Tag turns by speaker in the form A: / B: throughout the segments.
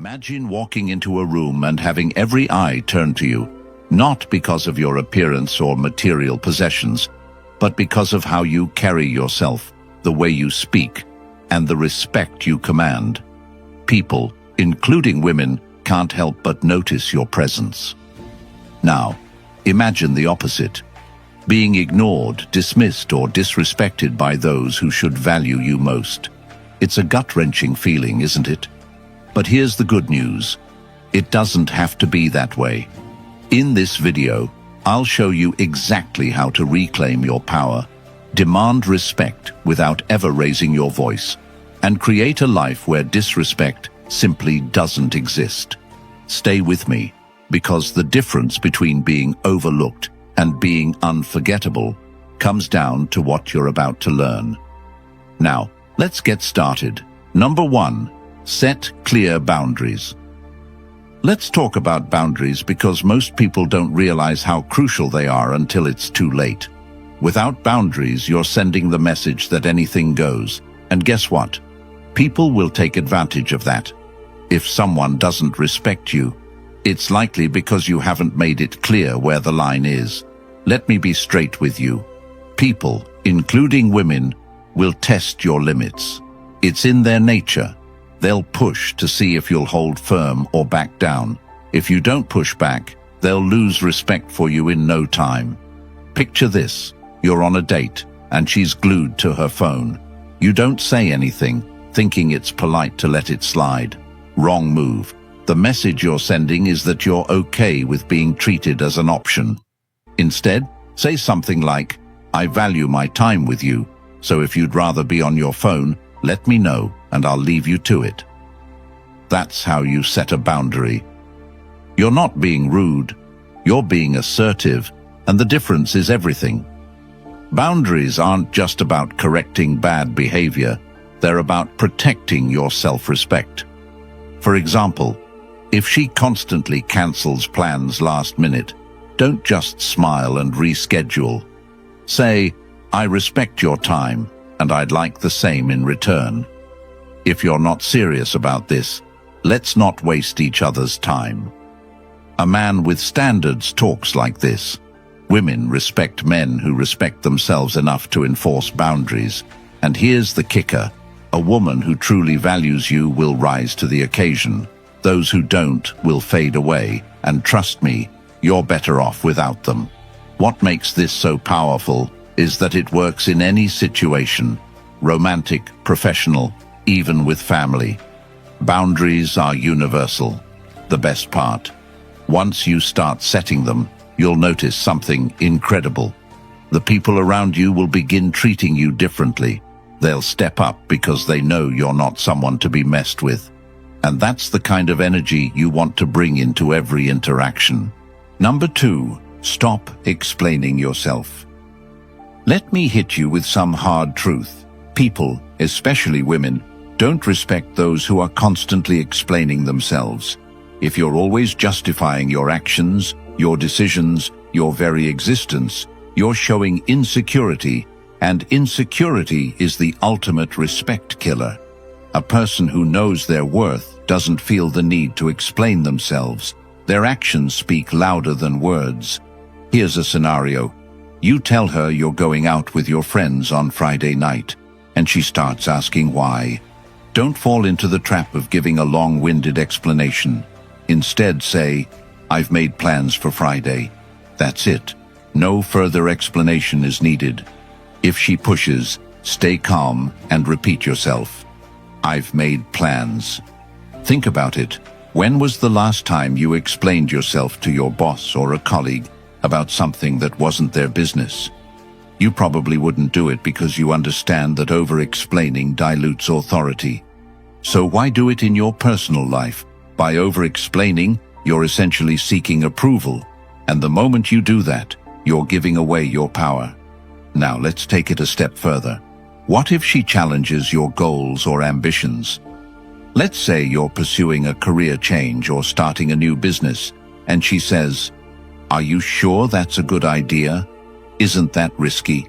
A: Imagine walking into a room and having every eye turned to you, not because of your appearance or material possessions, but because of how you carry yourself, the way you speak, and the respect you command. People, including women, can't help but notice your presence. Now, imagine the opposite. Being ignored, dismissed, or disrespected by those who should value you most. It's a gut-wrenching feeling, isn't it? But here's the good news. It doesn't have to be that way. In this video, I'll show you exactly how to reclaim your power, demand respect without ever raising your voice, and create a life where disrespect simply doesn't exist. Stay with me, because the difference between being overlooked and being unforgettable comes down to what you're about to learn. Now, let's get started. Number 1. Set clear boundaries. Let's talk about boundaries because most people don't realize how crucial they are until it's too late. Without boundaries, you're sending the message that anything goes. And guess what? People will take advantage of that. If someone doesn't respect you, it's likely because you haven't made it clear where the line is. Let me be straight with you. People, including women, will test your limits. It's in their nature. They'll push to see if you'll hold firm or back down. If you don't push back, they'll lose respect for you in no time. Picture this. You're on a date, and she's glued to her phone. You don't say anything, thinking it's polite to let it slide. Wrong move. The message you're sending is that you're okay with being treated as an option. Instead, say something like, "I value my time with you, so if you'd rather be on your phone, let me know, and I'll leave you to it." That's how you set a boundary. You're not being rude, you're being assertive, and the difference is everything. Boundaries aren't just about correcting bad behavior, they're about protecting your self-respect. For example, if she constantly cancels plans last minute, don't just smile and reschedule. Say, "I respect your time, and I'd like the same in return." If you're not serious about this, let's not waste each other's time. A man with standards talks like this. Women respect men who respect themselves enough to enforce boundaries. And here's the kicker. A woman who truly values you will rise to the occasion. Those who don't will fade away, and trust me, you're better off without them. What makes this so powerful is that it works in any situation, romantic, professional, even with family. Boundaries are universal. The best part, once you start setting them, you'll notice something incredible. The people around you will begin treating you differently. They'll step up because they know you're not someone to be messed with. And that's the kind of energy you want to bring into every interaction. Number 2, stop explaining yourself. Let me hit you with some hard truth. People, especially women, don't respect those who are constantly explaining themselves. If you're always justifying your actions, your decisions, your very existence, you're showing insecurity, and insecurity is the ultimate respect killer. A person who knows their worth doesn't feel the need to explain themselves. Their actions speak louder than words. Here's a scenario. You tell her you're going out with your friends on Friday night, and she starts asking why. Don't fall into the trap of giving a long-winded explanation. Instead say, "I've made plans for Friday." That's it. No further explanation is needed. If she pushes, stay calm and repeat yourself. "I've made plans." Think about it. When was the last time you explained yourself to your boss or a colleague about something that wasn't their business? You probably wouldn't do it because you understand that over-explaining dilutes authority. So why do it in your personal life? By over-explaining, you're essentially seeking approval. And the moment you do that, you're giving away your power. Now let's take it a step further. What if she challenges your goals or ambitions? Let's say you're pursuing a career change or starting a new business, and she says, "Are you sure that's a good idea? Isn't that risky?"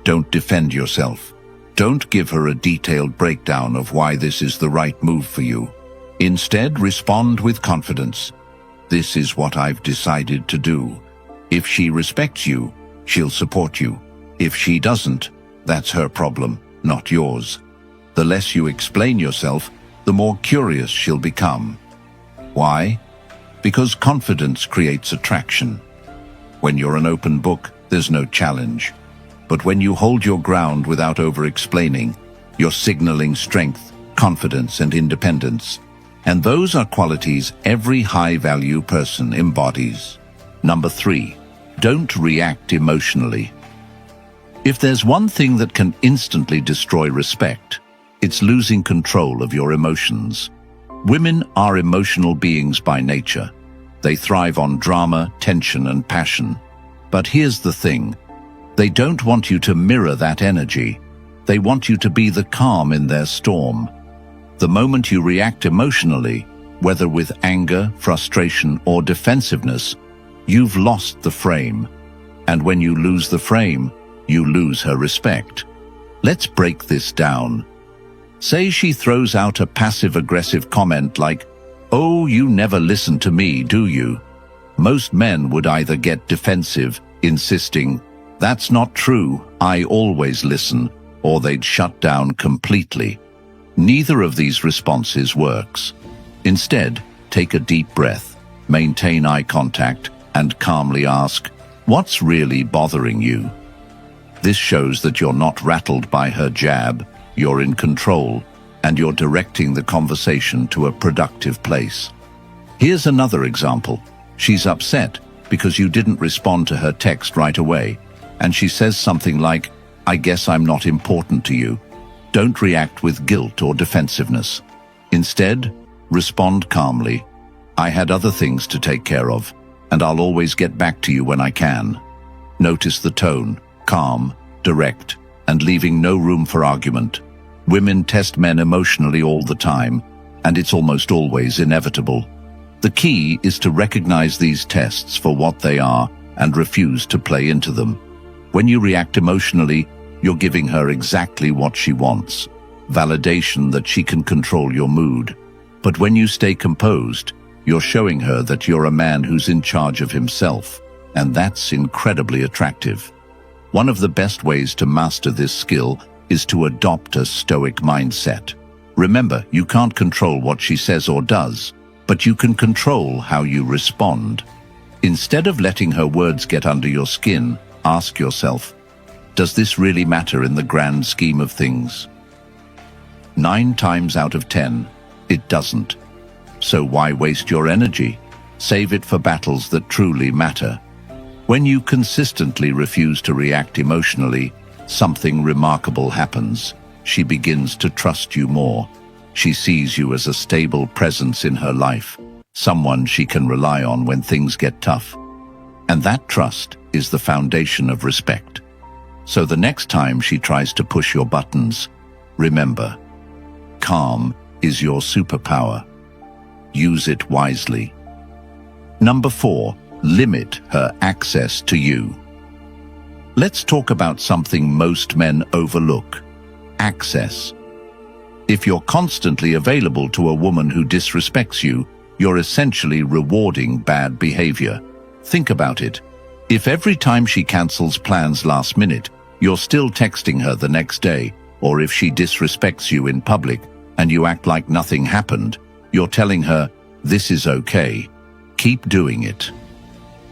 A: Don't defend yourself. Don't give her a detailed breakdown of why this is the right move for you. Instead, respond with confidence. This is what I've decided to do. If she respects you, she'll support you. If she doesn't, that's her problem, not yours. The less you explain yourself, the more curious she'll become. Why? Because confidence creates attraction. When you're an open book, there's no challenge. But when you hold your ground without over-explaining, you're signaling strength, confidence, and independence. And those are qualities every high-value person embodies. Number 3, don't react emotionally. If there's one thing that can instantly destroy respect, it's losing control of your emotions. Women are emotional beings by nature. They thrive on drama, tension, and passion. But here's the thing. They don't want you to mirror that energy. They want you to be the calm in their storm. The moment you react emotionally, whether with anger, frustration, or defensiveness, you've lost the frame. And when you lose the frame, you lose her respect. Let's break this down. Say she throws out a passive-aggressive comment like, "Oh, you never listen to me, do you?" Most men would either get defensive, insisting, "That's not true, I always listen," or they'd shut down completely. Neither of these responses works. Instead, take a deep breath, maintain eye contact, and calmly ask, "What's really bothering you?" This shows that you're not rattled by her jab, you're in control, and you're directing the conversation to a productive place. Here's another example. She's upset because you didn't respond to her text right away, and she says something like, "I guess I'm not important to you." Don't react with guilt or defensiveness. Instead, respond calmly. "I had other things to take care of, and I'll always get back to you when I can." Notice the tone, calm, direct, and leaving no room for argument. Women test men emotionally all the time, and it's almost always inevitable. The key is to recognize these tests for what they are and refuse to play into them. When you react emotionally, you're giving her exactly what she wants, validation that she can control your mood. But when you stay composed, you're showing her that you're a man who's in charge of himself, and that's incredibly attractive. One of the best ways to master this skill is to adopt a Stoic mindset. Remember, you can't control what she says or does, but you can control how you respond. Instead of letting her words get under your skin, ask yourself, does this really matter in the grand scheme of things? 9 times out of 10, it doesn't. So why waste your energy? Save it for battles that truly matter. When you consistently refuse to react emotionally, something remarkable happens. She begins to trust you more. She sees you as a stable presence in her life, someone she can rely on when things get tough. And that trust is the foundation of respect. So the next time she tries to push your buttons, remember, calm is your superpower. Use it wisely. Number 4, limit her access to you. Let's talk about something most men overlook: access. If you're constantly available to a woman who disrespects you, you're essentially rewarding bad behavior. Think about it. If every time she cancels plans last minute, you're still texting her the next day, or if she disrespects you in public and you act like nothing happened, you're telling her, "This is okay. Keep doing it."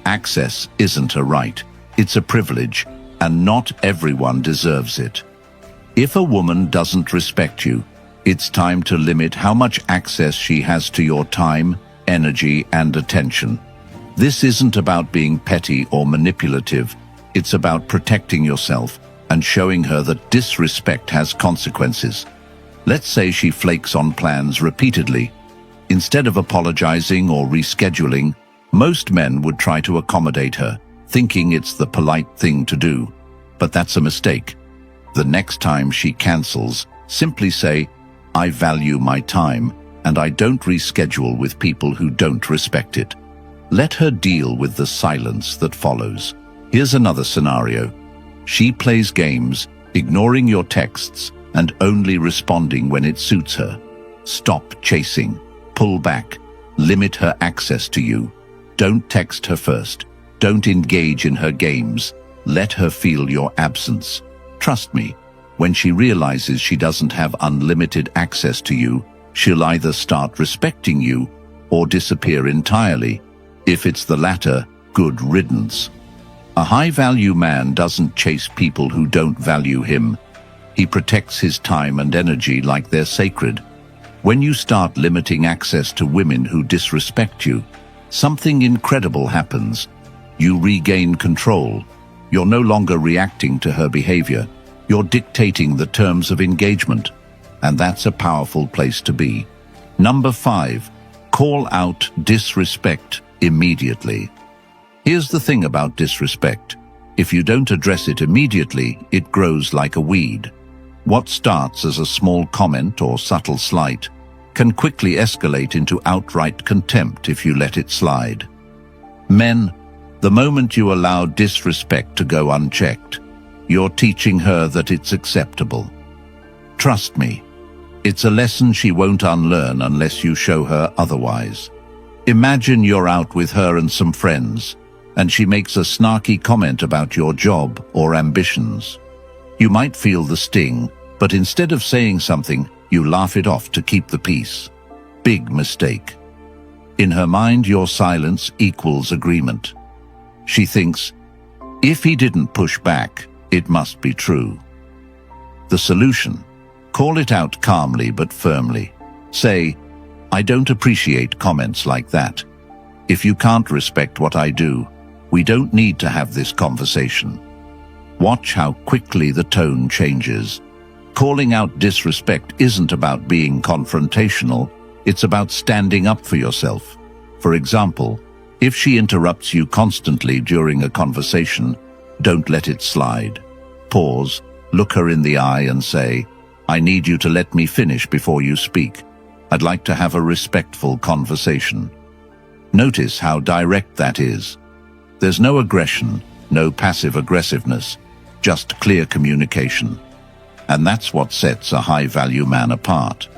A: Access isn't a right, it's a privilege, and not everyone deserves it. If a woman doesn't respect you, it's time to limit how much access she has to your time, energy, and attention. This isn't about being petty or manipulative, it's about protecting yourself and showing her that disrespect has consequences. Let's say she flakes on plans repeatedly. Instead of apologizing or rescheduling, most men would try to accommodate her, thinking it's the polite thing to do. But that's a mistake. The next time she cancels, simply say, "I value my time, and I don't reschedule with people who don't respect it." Let her deal with the silence that follows. Here's another scenario. She plays games, ignoring your texts, and only responding when it suits her. Stop chasing. Pull back. Limit her access to you. Don't text her first. Don't engage in her games. Let her feel your absence. Trust me, when she realizes she doesn't have unlimited access to you, she'll either start respecting you or disappear entirely. If it's the latter, good riddance. A high-value man doesn't chase people who don't value him. He protects his time and energy like they're sacred. When you start limiting access to women who disrespect you, something incredible happens. You regain control. You're no longer reacting to her behavior. You're dictating the terms of engagement. And that's a powerful place to be. Number 5, call out disrespect immediately. Here's the thing about disrespect. If you don't address it immediately, it grows like a weed. What starts as a small comment or subtle slight can quickly escalate into outright contempt if you let it slide. Men, the moment you allow disrespect to go unchecked, you're teaching her that it's acceptable. Trust me, it's a lesson she won't unlearn unless you show her otherwise. Imagine you're out with her and some friends, and she makes a snarky comment about your job or ambitions. You might feel the sting, but instead of saying something, you laugh it off to keep the peace. Big mistake. In her mind, your silence equals agreement. She thinks, if he didn't push back, it must be true. The solution: call it out calmly but firmly. Say, I don't appreciate comments like that. If you can't respect what I do, we don't need to have this conversation. Watch how quickly the tone changes. Calling out disrespect isn't about being confrontational, it's about standing up for yourself. For example, if she interrupts you constantly during a conversation, don't let it slide. Pause, look her in the eye and say, I need you to let me finish before you speak. I'd like to have a respectful conversation. Notice how direct that is. There's no aggression, no passive aggressiveness, just clear communication. And that's what sets a high-value man apart.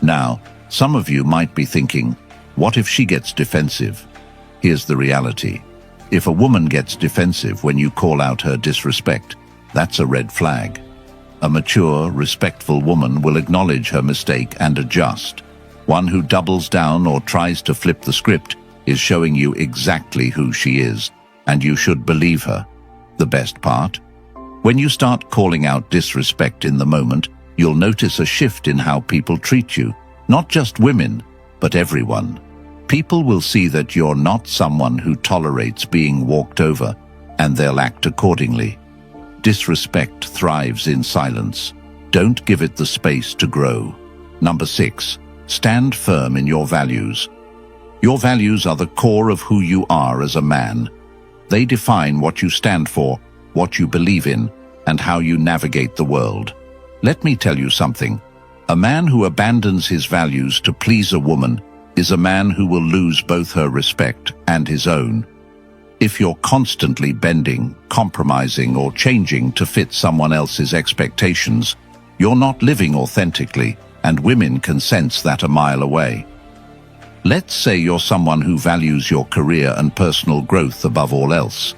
A: Now, some of you might be thinking, what if she gets defensive? Here's the reality. If a woman gets defensive when you call out her disrespect, that's a red flag. A mature, respectful woman will acknowledge her mistake and adjust. One who doubles down or tries to flip the script is showing you exactly who she is, and you should believe her. The best part? When you start calling out disrespect in the moment, you'll notice a shift in how people treat you. Not just women, but everyone. People will see that you're not someone who tolerates being walked over, and they'll act accordingly. Disrespect thrives in silence. Don't give it the space to grow. Number 6, stand firm in your values. Your values are the core of who you are as a man. They define what you stand for, what you believe in, and how you navigate the world. Let me tell you something. A man who abandons his values to please a woman is a man who will lose both her respect and his own. If you're constantly bending, compromising, or changing to fit someone else's expectations, you're not living authentically, and women can sense that a mile away. Let's say you're someone who values your career and personal growth above all else.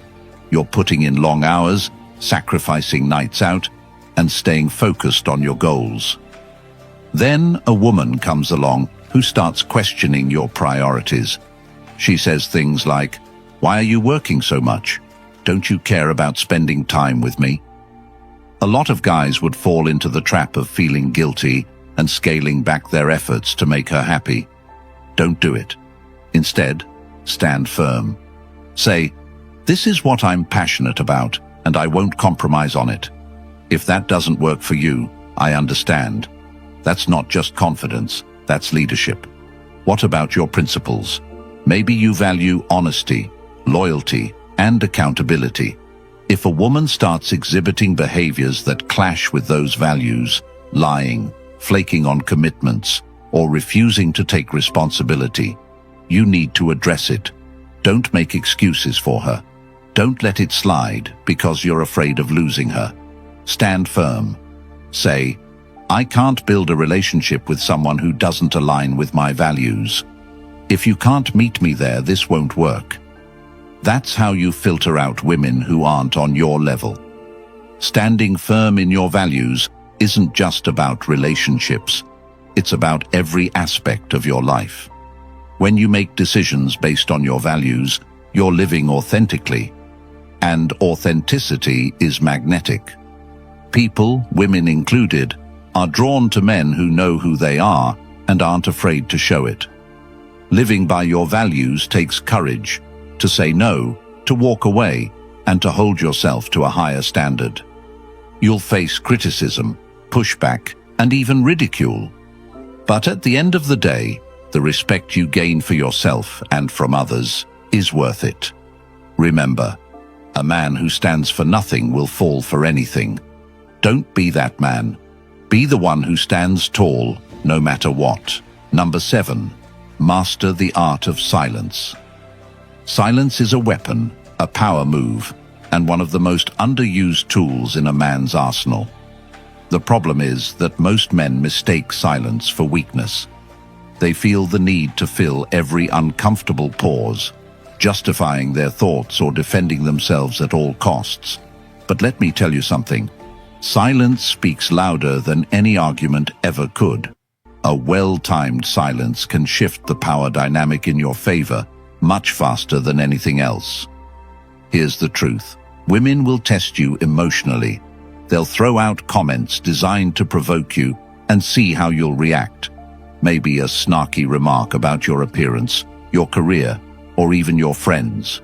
A: You're putting in long hours, sacrificing nights out, and staying focused on your goals. Then a woman comes along who starts questioning your priorities. She says things like, "Why are you working so much? Don't you care about spending time with me?" A lot of guys would fall into the trap of feeling guilty and scaling back their efforts to make her happy. Don't do it. Instead, stand firm. Say, "This is what I'm passionate about, and I won't compromise on it." If that doesn't work for you, I understand. That's not just confidence, that's leadership. What about your principles? Maybe you value honesty, loyalty, and accountability. If a woman starts exhibiting behaviors that clash with those values, lying, flaking on commitments, or refusing to take responsibility, you need to address it. Don't make excuses for her. Don't let it slide because you're afraid of losing her. Stand firm. Say, I can't build a relationship with someone who doesn't align with my values. If you can't meet me there, this won't work. That's how you filter out women who aren't on your level. Standing firm in your values isn't just about relationships. It's about every aspect of your life. When you make decisions based on your values, you're living authentically. And authenticity is magnetic. People, women included, are drawn to men who know who they are and aren't afraid to show it. Living by your values takes courage to say no, to walk away, and to hold yourself to a higher standard. You'll face criticism, pushback, and even ridicule. But at the end of the day, the respect you gain for yourself and from others is worth it. Remember, a man who stands for nothing will fall for anything. Don't be that man. Be the one who stands tall, no matter what. Number 7. Master the art of silence. Silence is a weapon, a power move, and one of the most underused tools in a man's arsenal. The problem is that most men mistake silence for weakness. They feel the need to fill every uncomfortable pause, justifying their thoughts or defending themselves at all costs. But let me tell you something. Silence speaks louder than any argument ever could. A well-timed silence can shift the power dynamic in your favor much faster than anything else. Here's the truth. Women will test you emotionally. They'll throw out comments designed to provoke you and see how you'll react. Maybe a snarky remark about your appearance, your career, or even your friends.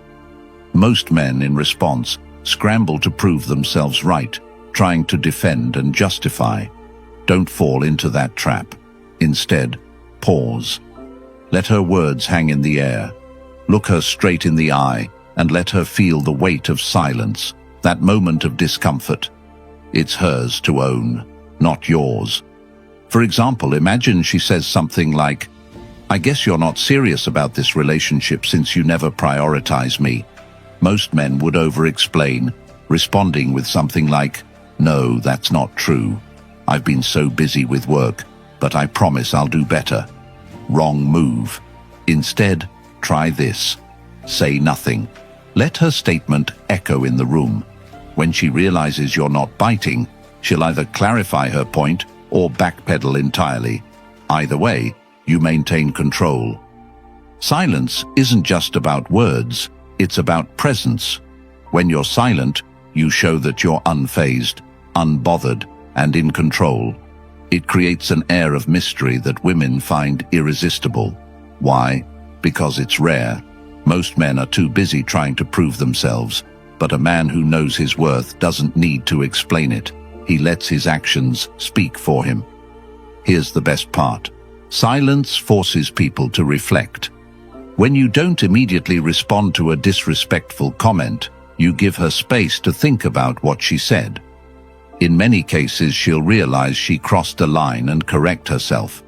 A: Most men, in response, scramble to prove themselves right, trying to defend and justify. Don't fall into that trap. Instead, pause. Let her words hang in the air. Look her straight in the eye and let her feel the weight of silence, that moment of discomfort. It's hers to own, not yours. For example, imagine she says something like, "I guess you're not serious about this relationship since you never prioritize me." Most men would over-explain, responding with something like, "No, that's not true. I've been so busy with work, but I promise I'll do better." Wrong move. Instead, try this. Say nothing. Let her statement echo in the room. When she realizes you're not biting, she'll either clarify her point or backpedal entirely. Either way, you maintain control. Silence isn't just about words, it's about presence. When you're silent, you show that you're unfazed, unbothered, and in control. It creates an air of mystery that women find irresistible. Why? Because it's rare. Most men are too busy trying to prove themselves, but a man who knows his worth doesn't need to explain it. He lets his actions speak for him. Here's the best part. Silence forces people to reflect. When you don't immediately respond to a disrespectful comment, you give her space to think about what she said. In many cases, she'll realize she crossed a line and correct herself.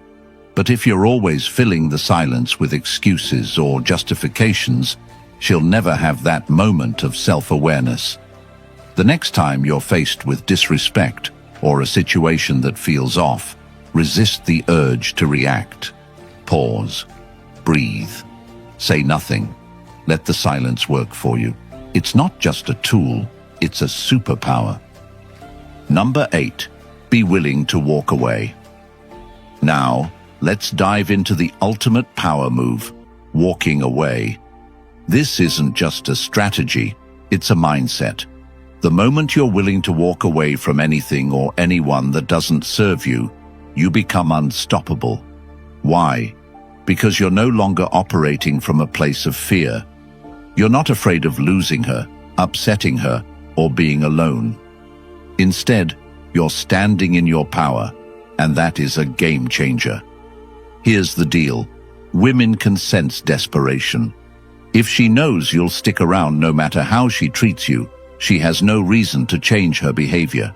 A: But if you're always filling the silence with excuses or justifications, she'll never have that moment of self-awareness. The next time you're faced with disrespect or a situation that feels off, resist the urge to react. Pause. Breathe. Say nothing. Let the silence work for you. It's not just a tool, it's a superpower. Number 8. Be willing to walk away. Now, let's dive into the ultimate power move, walking away. This isn't just a strategy, it's a mindset. The moment you're willing to walk away from anything or anyone that doesn't serve you, you become unstoppable. Why? Because you're no longer operating from a place of fear. You're not afraid of losing her, upsetting her, or being alone. Instead, you're standing in your power, and that is a game changer. Here's the deal. Women can sense desperation. If she knows you'll stick around no matter how she treats you, she has no reason to change her behavior.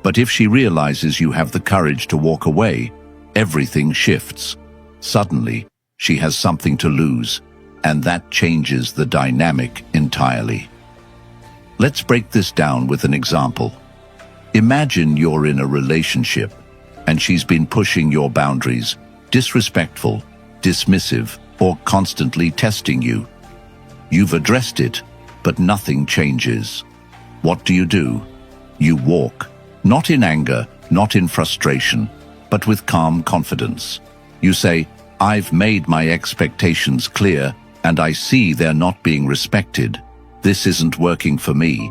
A: But if she realizes you have the courage to walk away, everything shifts. Suddenly, she has something to lose, and that changes the dynamic entirely. Let's break this down with an example. Imagine you're in a relationship, and she's been pushing your boundaries, disrespectful, dismissive, or constantly testing you. You've addressed it, but nothing changes. What do? You walk, not in anger, not in frustration, but with calm confidence. You say, "I've made my expectations clear, and I see they're not being respected. This isn't working for me."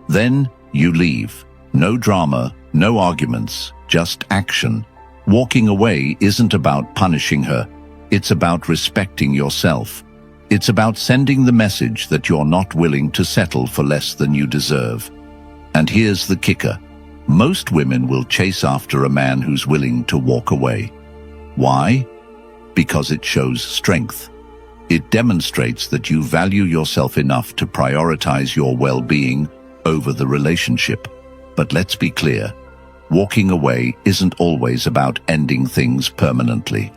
A: Then you leave. No drama, no arguments, just action. Walking away isn't about punishing her. It's about respecting yourself. It's about sending the message that you're not willing to settle for less than you deserve. And here's the kicker. Most women will chase after a man who's willing to walk away. Why? Because it shows strength. It demonstrates that you value yourself enough to prioritize your well-being over the relationship. But let's be clear, walking away isn't always about ending things permanently.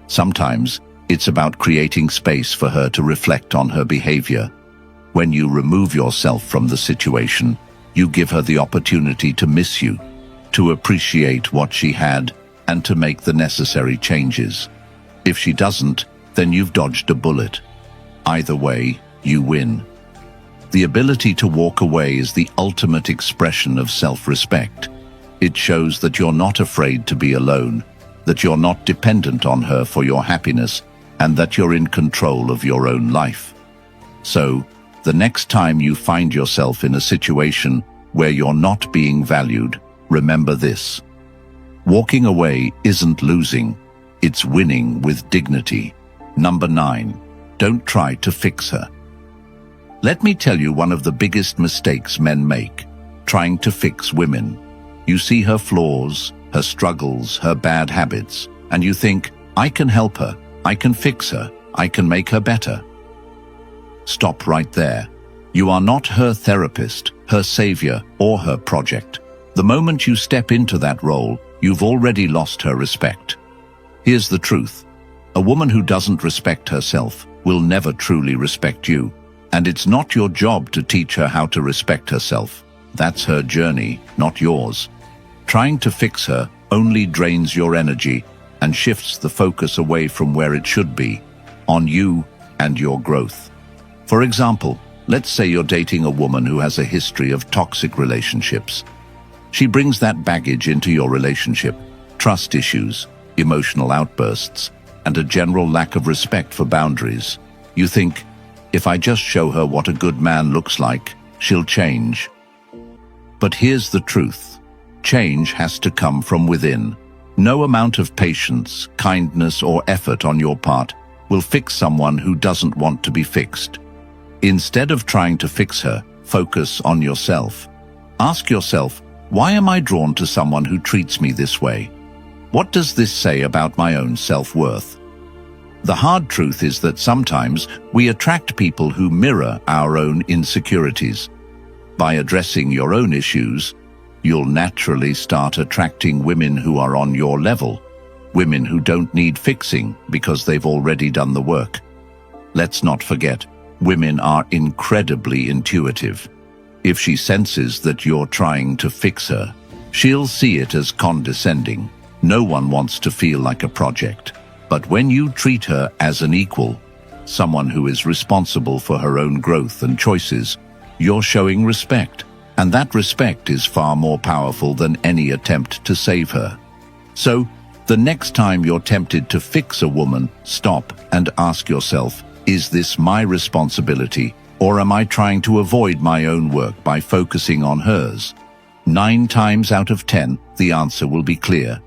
A: Sometimes it's about creating space for her to reflect on her behavior. When you remove yourself from the situation, you give her the opportunity to miss you, to appreciate what she had, and to make the necessary changes. If she doesn't, then you've dodged a bullet. Either way, you win. The ability to walk away is the ultimate expression of self-respect. It shows that you're not afraid to be alone, that you're not dependent on her for your happiness, and that you're in control of your own life. So, the next time you find yourself in a situation where you're not being valued, remember this. Walking away isn't losing, it's winning with dignity. Number 9, don't try to fix her. Let me tell you one of the biggest mistakes men make, trying to fix women. You see her flaws, her struggles, her bad habits, and you think, I can help her, I can fix her, I can make her better. Stop right there. You are not her therapist, her savior, or her project. The moment you step into that role, you've already lost her respect. Here's the truth. A woman who doesn't respect herself will never truly respect you. And it's not your job to teach her how to respect herself. That's her journey, not yours. Trying to fix her only drains your energy and shifts the focus away from where it should be, on you and your growth. For example, let's say you're dating a woman who has a history of toxic relationships. She brings that baggage into your relationship, trust issues, emotional outbursts, and a general lack of respect for boundaries. You think, if I just show her what a good man looks like, she'll change. But here's the truth. Change has to come from within. No amount of patience, kindness, or effort on your part will fix someone who doesn't want to be fixed. Instead of trying to fix her, focus on yourself. Ask yourself, why am I drawn to someone who treats me this way? What does this say about my own self-worth? The hard truth is that sometimes we attract people who mirror our own insecurities. By addressing your own issues, you'll naturally start attracting women who are on your level, women who don't need fixing because they've already done the work. Let's not forget, women are incredibly intuitive. If she senses that you're trying to fix her, she'll see it as condescending. No one wants to feel like a project. But when you treat her as an equal, someone who is responsible for her own growth and choices, you're showing respect. And that respect is far more powerful than any attempt to save her. So, the next time you're tempted to fix a woman, stop and ask yourself, is this my responsibility, or am I trying to avoid my own work by focusing on hers? 9 times out of 10, the answer will be clear.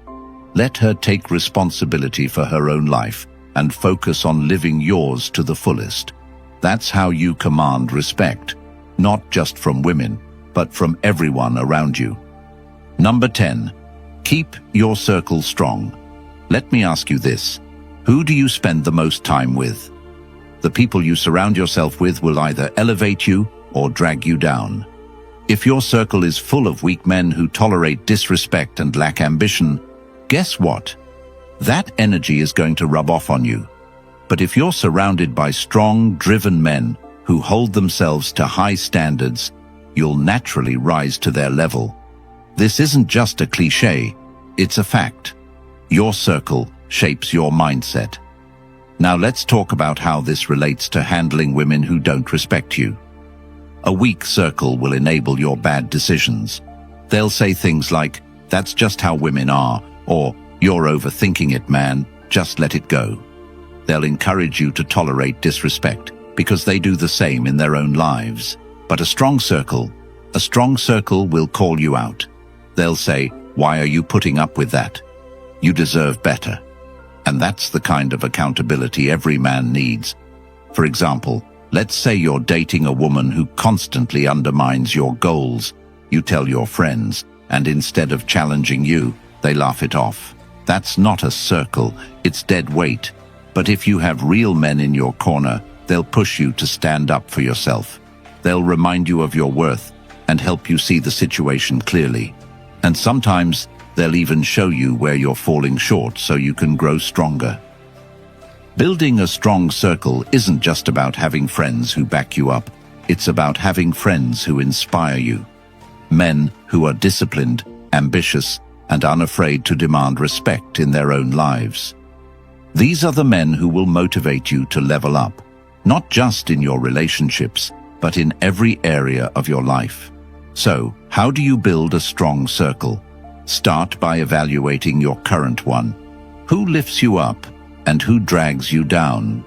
A: Let her take responsibility for her own life and focus on living yours to the fullest. That's how you command respect, not just from women, but from everyone around you. Number 10, keep your circle strong. Let me ask you this. Who do you spend the most time with? The people you surround yourself with will either elevate you or drag you down. If your circle is full of weak men who tolerate disrespect and lack ambition, guess what? That energy is going to rub off on you. But if you're surrounded by strong, driven men who hold themselves to high standards, you'll naturally rise to their level. This isn't just a cliche, It's a fact. Your circle shapes your mindset. Now let's talk about how this relates to handling women who don't respect you. A weak circle will enable your bad decisions. They'll say things like, "That's just how women are," or "You're overthinking it, man, just let it go." They'll encourage you to tolerate disrespect because they do the same in their own lives. But a strong circle will call you out. They'll say, "Why are you putting up with that? You deserve better." And that's the kind of accountability every man needs. For example, let's say you're dating a woman who constantly undermines your goals. You tell your friends, and instead of challenging you, they laugh it off. That's not a circle, it's dead weight. But if you have real men in your corner, they'll push you to stand up for yourself. They'll remind you of your worth and help you see the situation clearly. And sometimes they'll even show you where you're falling short so you can grow stronger. Building a strong circle isn't just about having friends who back you up. It's about having friends who inspire you. Men who are disciplined, ambitious, and unafraid to demand respect in their own lives. These are the men who will motivate you to level up, not just in your relationships, but in every area of your life. So, how do you build a strong circle? Start by evaluating your current one. Who lifts you up and who drags you down?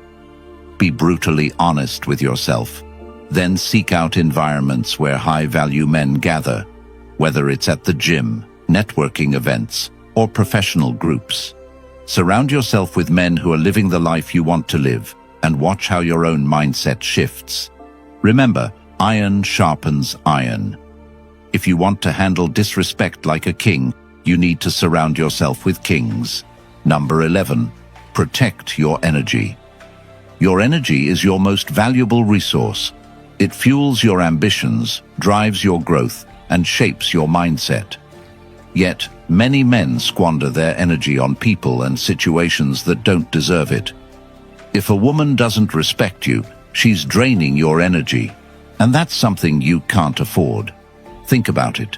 A: Be brutally honest with yourself. Then seek out environments where high-value men gather, whether it's at the gym, networking events, or professional groups. Surround yourself with men who are living the life you want to live, and watch how your own mindset shifts. Remember, iron sharpens iron. If you want to handle disrespect like a king, you need to surround yourself with kings. Number 11, protect your energy. Your energy is your most valuable resource. It fuels your ambitions, drives your growth, and shapes your mindset. Yet, many men squander their energy on people and situations that don't deserve it. If a woman doesn't respect you, she's draining your energy, and that's something you can't afford. Think about it.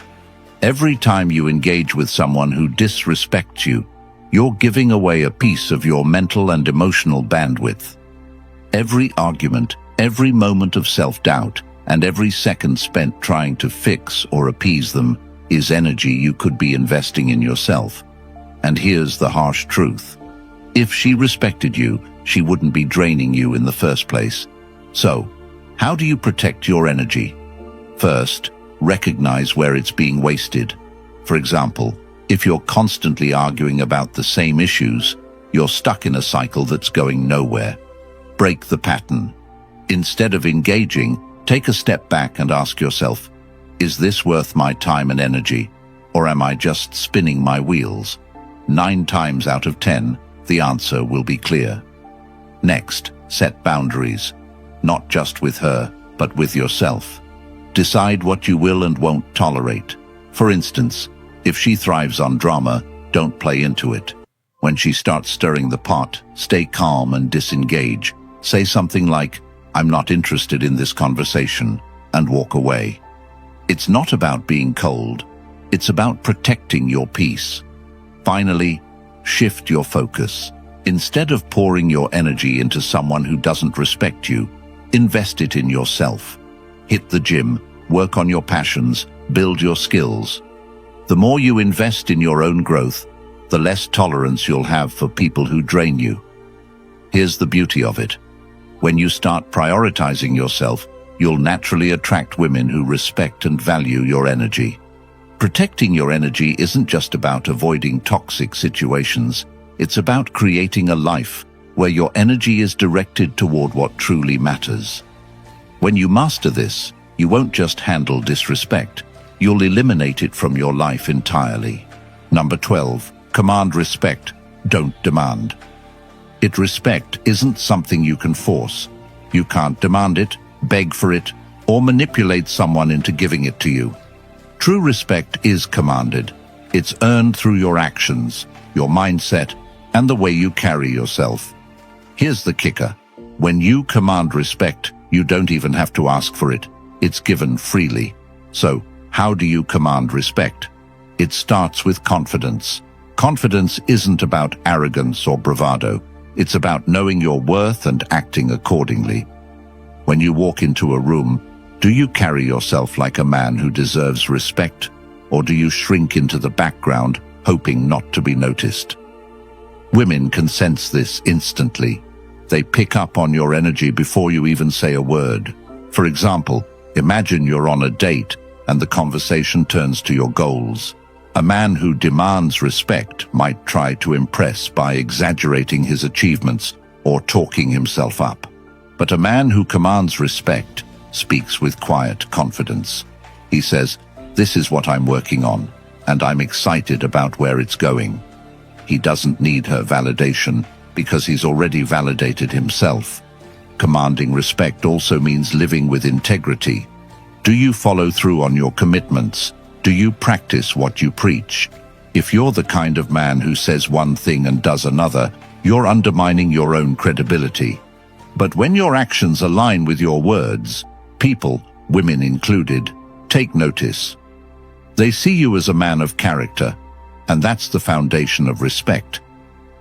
A: Every time you engage with someone who disrespects you, you're giving away a piece of your mental and emotional bandwidth. Every argument, every moment of self-doubt, and every second spent trying to fix or appease them is energy you could be investing in yourself. And here's the harsh truth. If she respected you, she wouldn't be draining you in the first place. So, how do you protect your energy? First, recognize where it's being wasted. For example, if you're constantly arguing about the same issues, you're stuck in a cycle that's going nowhere. Break the pattern. Instead of engaging, take a step back and ask yourself, is this worth my time and energy, or am I just spinning my wheels? 9 times out of 10, the answer will be clear. Next, set boundaries, not just with her, but with yourself. Decide what you will and won't tolerate. For instance, if she thrives on drama, don't play into it. When she starts stirring the pot, stay calm and disengage. Say something like, "I'm not interested in this conversation," and walk away. It's not about being cold. It's about protecting your peace. Finally, shift your focus. Instead of pouring your energy into someone who doesn't respect you, invest it in yourself. Hit the gym, work on your passions, build your skills. The more you invest in your own growth, the less tolerance you'll have for people who drain you. Here's the beauty of it. When you start prioritizing yourself, you'll naturally attract women who respect and value your energy. Protecting your energy isn't just about avoiding toxic situations. It's about creating a life where your energy is directed toward what truly matters. When you master this, you won't just handle disrespect. You'll eliminate it from your life entirely. Number 12, command respect, don't demand. Respect isn't something you can force. You can't demand it, beg for it, or manipulate someone into giving it to you. True respect is commanded. It's earned through your actions, your mindset, and the way you carry yourself. Here's the kicker. When you command respect, you don't even have to ask for it. It's given freely. So, how do you command respect? It starts with confidence. Confidence isn't about arrogance or bravado. It's about knowing your worth and acting accordingly. When you walk into a room, do you carry yourself like a man who deserves respect, or do you shrink into the background, hoping not to be noticed? Women can sense this instantly. They pick up on your energy before you even say a word. For example, imagine you're on a date and the conversation turns to your goals. A man who demands respect might try to impress by exaggerating his achievements or talking himself up. But a man who commands respect speaks with quiet confidence. He says, "This is what I'm working on, and I'm excited about where it's going." He doesn't need her validation because he's already validated himself. Commanding respect also means living with integrity. Do you follow through on your commitments? Do you practice what you preach? If you're the kind of man who says one thing and does another, you're undermining your own credibility. But when your actions align with your words, people, women included, take notice. They see you as a man of character, and that's the foundation of respect.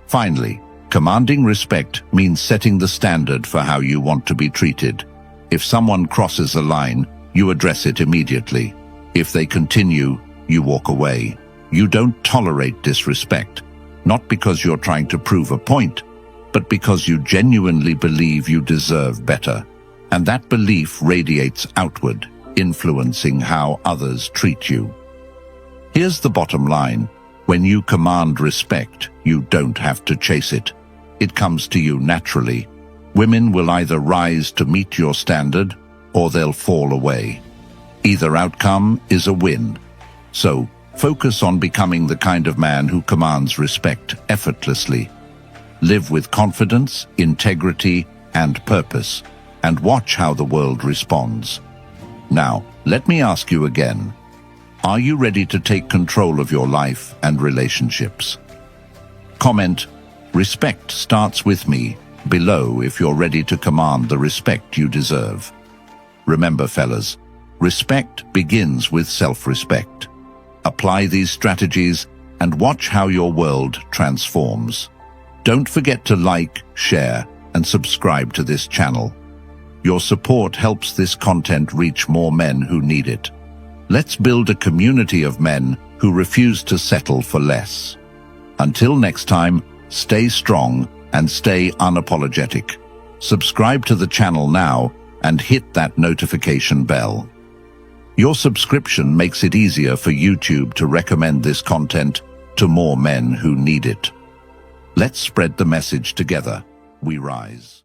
A: Finally, commanding respect means setting the standard for how you want to be treated. If someone crosses a line, you address it immediately. If they continue, you walk away. You don't tolerate disrespect, not because you're trying to prove a point, but because you genuinely believe you deserve better. And that belief radiates outward, influencing how others treat you. Here's the bottom line. When you command respect, you don't have to chase it. It comes to you naturally. Women will either rise to meet your standard, or they'll fall away. Either outcome is a win. So, focus on becoming the kind of man who commands respect effortlessly. Live with confidence, integrity, and purpose, and watch how the world responds. Now, let me ask you again. Are you ready to take control of your life and relationships? Comment, "Respect starts with me," below if you're ready to command the respect you deserve. Remember, fellas, respect begins with self-respect. Apply these strategies and watch how your world transforms. Don't forget to like, share, and subscribe to this channel. Your support helps this content reach more men who need it. Let's build a community of men who refuse to settle for less. Until next time, stay strong and stay unapologetic. Subscribe to the channel now and hit that notification bell. Your subscription makes it easier for YouTube to recommend this content to more men who need it. Let's spread the message together. We rise.